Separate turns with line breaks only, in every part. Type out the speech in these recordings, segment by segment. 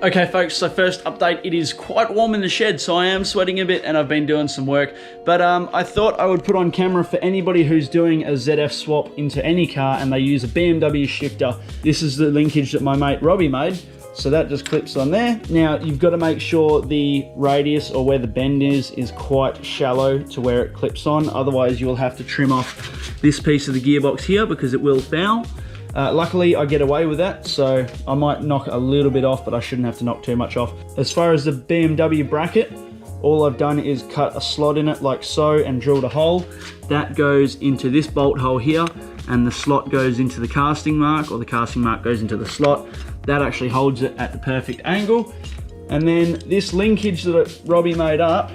Okay folks, so first update, it is quite warm in the shed, so I am sweating a bit and I've been doing some work, but I thought I would put on camera for anybody who's doing a ZF swap into any car and they use a BMW shifter. This is the linkage that my mate Robbie made, so that just clips on there. Now you've got to make sure the radius or where the bend is quite shallow to where it clips on, otherwise you will have to trim off this piece of the gearbox here because it will foul. Luckily I get away with that, so I might knock a little bit off, but I shouldn't have to knock too much off. As far as the BMW bracket, all I've done is cut a slot in it like so and drilled a hole. That goes into this bolt hole here, and the slot goes into the casting mark, or the casting mark goes into the slot. That actually holds it at the perfect angle. And then this linkage that Robbie made up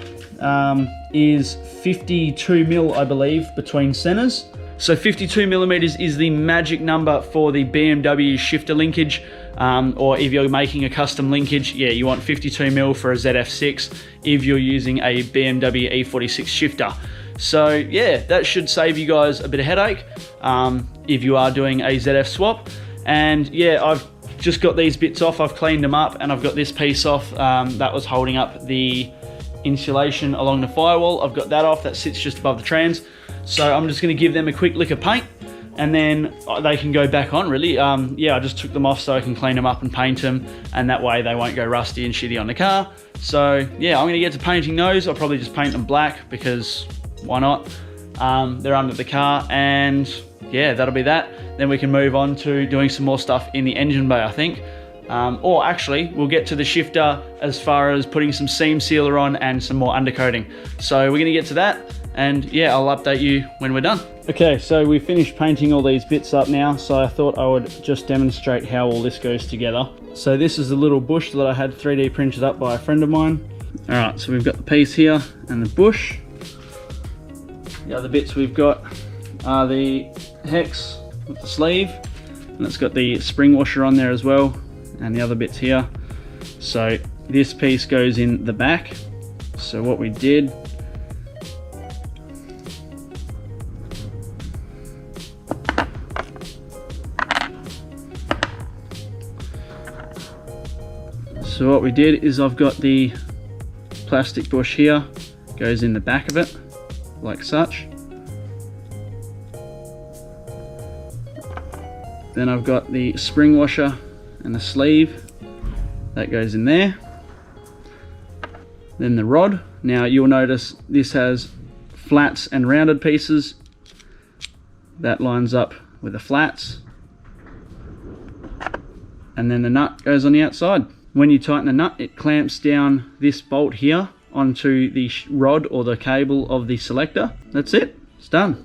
is 52 mil, I believe, between centers. So 52 millimeters is the magic number for the BMW shifter linkage, or if you're making a custom linkage, yeah, you want 52 mil for a ZF6 if you're using a BMW E46 shifter. So yeah, that should save you guys a bit of headache if you are doing a ZF swap. And yeah, I've just got these bits off, I've cleaned them up, and I've got this piece off that was holding up the insulation along the firewall. I've got that off, that sits just above the trans. So I'm just going to give them a quick lick of paint and then they can go back on really. Yeah, I just took them off so I can clean them up and paint them, and that way they won't go rusty and shitty on the car. So yeah, I'm going to get to painting those. I'll probably just paint them black because why not? They're under the car, and yeah, that'll be that. Then we can move on to doing some more stuff in the engine bay, I think. Or actually, we'll get to the shifter as far as putting some seam sealer on and some more undercoating. So we're gonna get to that, and yeah, I'll update you when we're done. Okay, so we finished painting all these bits up now, so I thought I would just demonstrate how all this goes together. So this is the little bush that I had 3D printed up by a friend of mine. All right, so we've got the piece here and the bush. The other bits we've got are the hex with the sleeve, and it's got the spring washer on there as well, and the other bits here. So this piece goes in the back. So what we did, is I've got the plastic bush here, goes in the back of it like such. Then I've got the spring washer and the sleeve that goes in there. Then the rod. Now you'll notice this has flats and rounded pieces. That lines up with the flats. And then the nut goes on the outside. When you tighten the nut, it clamps down this bolt here onto the rod or the cable of the selector. That's it, it's done.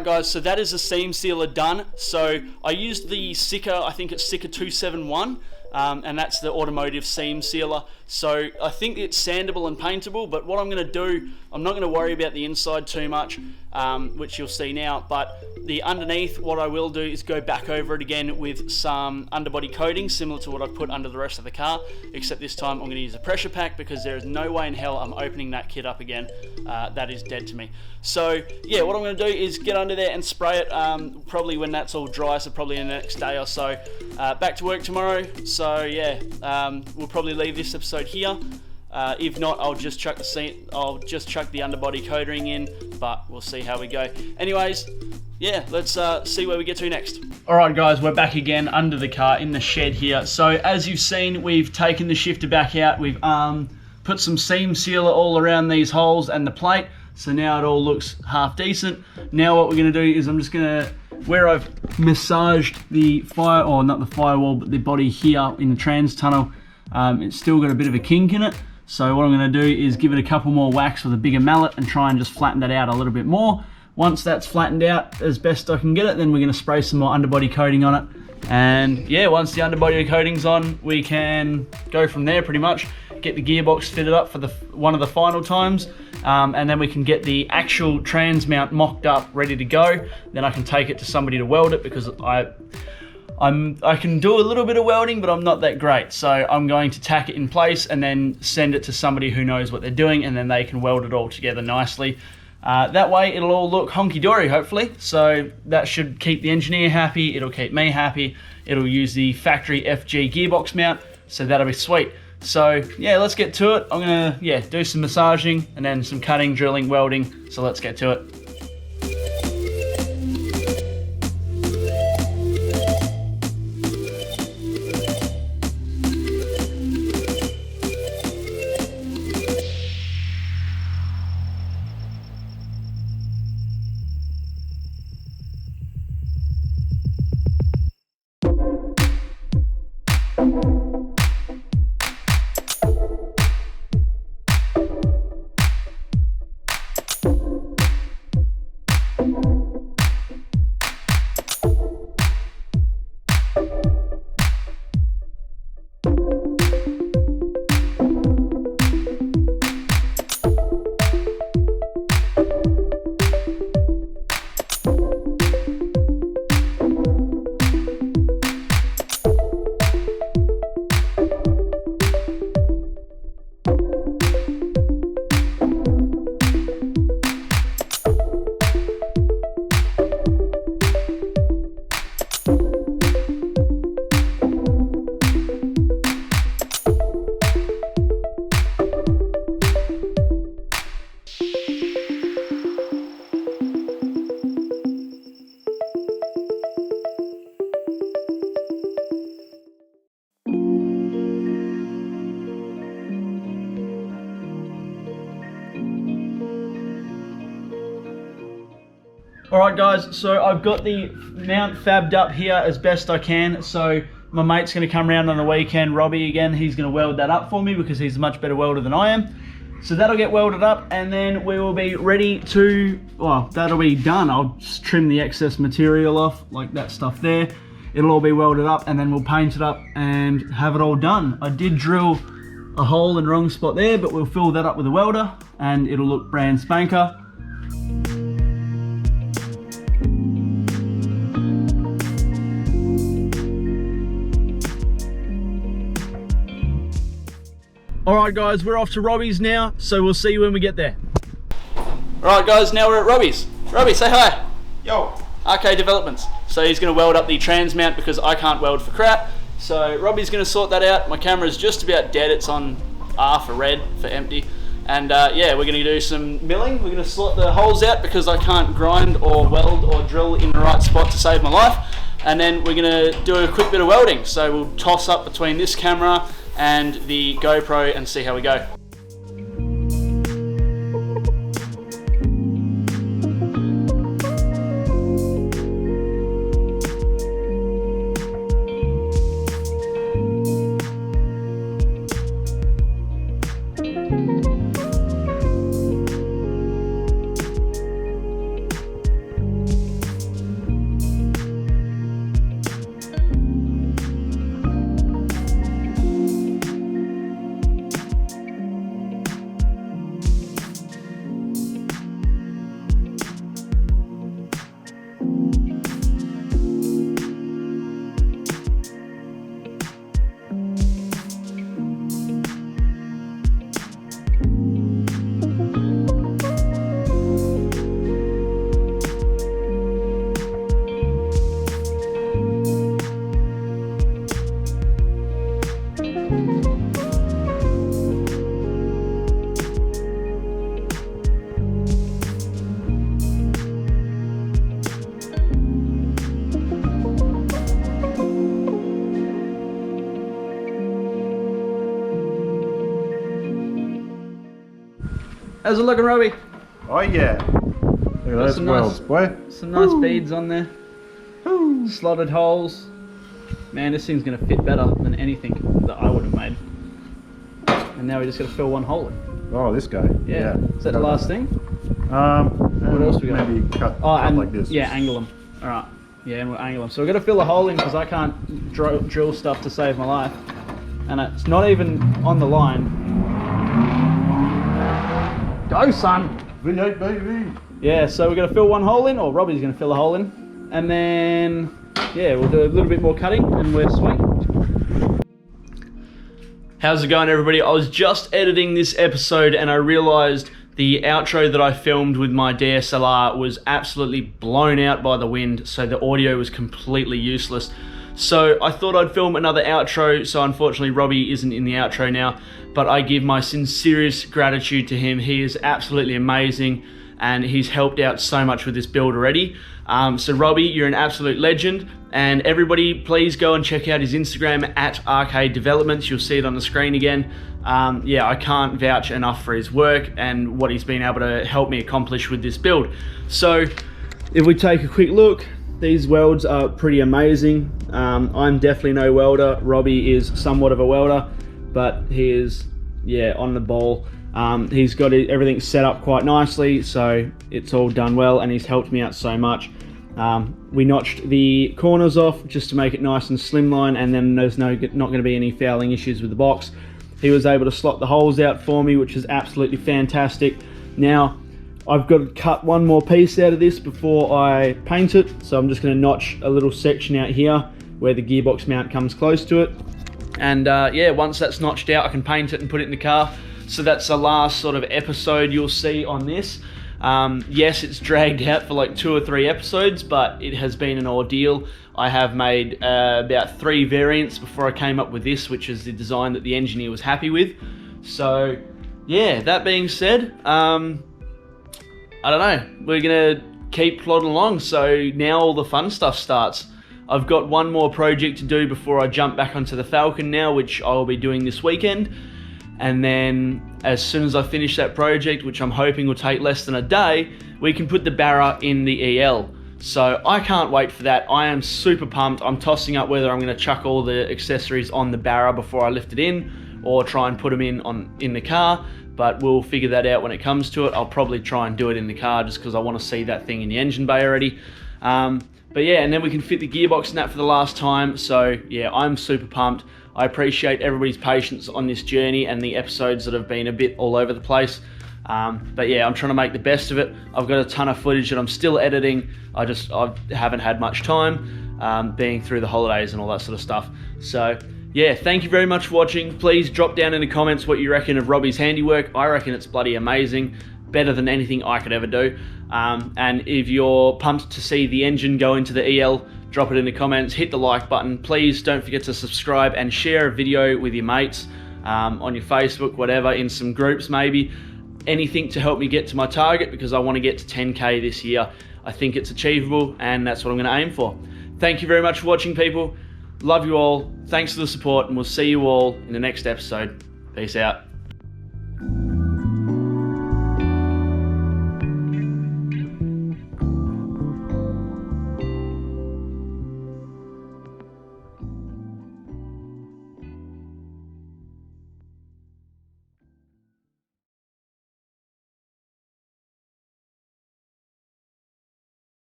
Alright guys, so that is the seam sealer done. So I used the Sika, I think it's Sika 271, and that's the automotive seam sealer. So I think it's sandable and paintable, but what I'm going to do, I'm not going to worry about the inside too much, which you'll see now, but the underneath, what I will do is go back over it again with some underbody coating, similar to what I've put under the rest of the car, except this time I'm going to use a pressure pack because there is no way in hell I'm opening that kit up again. That is dead to me. So yeah, what I'm going to do is get under there and spray it, probably when that's all dry, so probably in the next day or so. Back to work tomorrow, so yeah, we'll probably leave this episode here. If not, I'll just chuck the underbody coating in, but we'll see how we go. Anyways, yeah, let's see where we get to next. Alright guys, we're back again under the car in the shed here. So as you've seen, we've taken the shifter back out. We've put some seam sealer all around these holes and the plate. So now it all looks half decent. Now what we're going to do is I'm just going to, where I've massaged the not the firewall, but the body here in the trans tunnel, it's still got a bit of a kink in it. So what I'm going to do is give it a couple more whacks with a bigger mallet and try and just flatten that out a little bit more. Once that's flattened out as best I can get it, then we're going to spray some more underbody coating on it. And yeah, once the underbody coating's on, we can go from there pretty much. Get the gearbox fitted up for one of the final times, and then we can get the actual trans mount mocked up, ready to go. Then I can take it to somebody to weld it, because I can do a little bit of welding, but I'm not that great. So I'm going to tack it in place and then send it to somebody who knows what they're doing, and then they can weld it all together nicely. That way it'll all look honky-dory, hopefully. So that should keep the engineer happy, it'll keep me happy, it'll use the factory FG gearbox mount, so that'll be sweet. So yeah, let's get to it. I'm gonna do some massaging and then some cutting, drilling, welding, so let's get to it. Alright guys, so I've got the mount fabbed up here as best I can. So my mate's going to come around on the weekend, Robbie again, he's going to weld that up for me because he's a much better welder than I am. So that'll get welded up and then we will be ready to, well, that'll be done. I'll just trim the excess material off, like that stuff there. It'll all be welded up and then we'll paint it up and have it all done. I did drill a hole in the wrong spot there, but we'll fill that up with a welder and it'll look brand spanker. Alright guys, we're off to Robbie's now, so we'll see you when we get there. Alright guys, now we're at Robbie's. Robbie, say hi.
Yo.
RK Developments. So he's going to weld up the trans mount because I can't weld for crap. So Robbie's going to sort that out. My camera's just about dead, it's on R for red, for empty. And yeah, we're going to do some milling. We're going to sort the holes out because I can't grind or weld or drill in the right spot to save my life. And then we're going to do a quick bit of welding. So we'll toss up between this camera and the GoPro and see how we go. How's it looking, Robbie?
Oh yeah. Look at those welds, boy.
Some nice beads on there. Ooh. Slotted holes. Man, this thing's gonna fit better than anything that I would have made. And now we just gotta fill one hole in.
Oh, this guy.
Yeah. Is that the last thing?
What
else we got?
Maybe cut
and,
like this.
Yeah, angle them. All right. Yeah, and we'll angle them. So we're gonna fill a hole in because I can't drill stuff to save my life, and it's not even on the line. Go, son.
V8 baby.
Yeah. So we're gonna fill one hole in, or Robbie's gonna fill a hole in, and then yeah, we'll do a little bit more cutting, and we're sweet. How's it going, everybody? I was just editing this episode and I realized the outro that I filmed with my DSLR was absolutely blown out by the wind, so the audio was completely useless. So I thought I'd film another outro, so unfortunately Robbie isn't in the outro now, but I give my sincerest gratitude to him. He is absolutely amazing and he's helped out so much with this build already. So Robbie, you're an absolute legend, and everybody please go and check out his Instagram at Arcade Developments. You'll see it on the screen again. Yeah, I can't vouch enough for his work and what he's been able to help me accomplish with this build. So if we take a quick look, these welds are pretty amazing. I'm definitely no welder. Robbie is somewhat of a welder, but he is, yeah, on the ball. He's got everything set up quite nicely, so it's all done well, and he's helped me out so much. We notched the corners off just to make it nice and slimline, and then there's not going to be any fouling issues with the box. He was able to slot the holes out for me, which is absolutely fantastic. Now, I've got to cut one more piece out of this before I paint it, so I'm just going to notch a little section out here where the gearbox mount comes close to it. And yeah, once that's notched out, I can paint it and put it in the car. So that's the last sort of episode you'll see on this. Yes, it's dragged out for like 2 or 3 episodes, but it has been an ordeal. I have made about 3 variants before I came up with this, which is the design that the engineer was happy with. So yeah, that being said, I don't know, we're gonna keep plodding along. So now all the fun stuff starts. I've got one more project to do before I jump back onto the Falcon now, which I will be doing this weekend. And then as soon as I finish that project, which I'm hoping will take less than a day, we can put the barra in the EL. So I can't wait for that. I am super pumped. I'm tossing up whether I'm going to chuck all the accessories on the barra before I lift it in, or try and put them in the car, but we'll figure that out when it comes to it. I'll probably try and do it in the car just because I want to see that thing in the engine bay already. But yeah, and then we can fit the gearbox in that for the last time. So yeah, I'm super pumped. I appreciate everybody's patience on this journey and the episodes that have been a bit all over the place. But yeah, I'm trying to make the best of it. I've got a ton of footage that I'm still editing. I haven't had much time, being through the holidays and all that sort of stuff. So yeah, thank you very much for watching. Please drop down in the comments what you reckon of Robbie's handiwork. I reckon it's bloody amazing. Better than anything I could ever do. And if you're pumped to see the engine go into the EL, drop it in the comments, hit the like button. Please don't forget to subscribe and share a video with your mates on your Facebook, whatever, in some groups maybe. Anything to help me get to my target, because I want to get to 10K this year. I think it's achievable, and that's what I'm going to aim for. Thank you very much for watching, people. Love you all. Thanks for the support, and we'll see you all in the next episode. Peace out.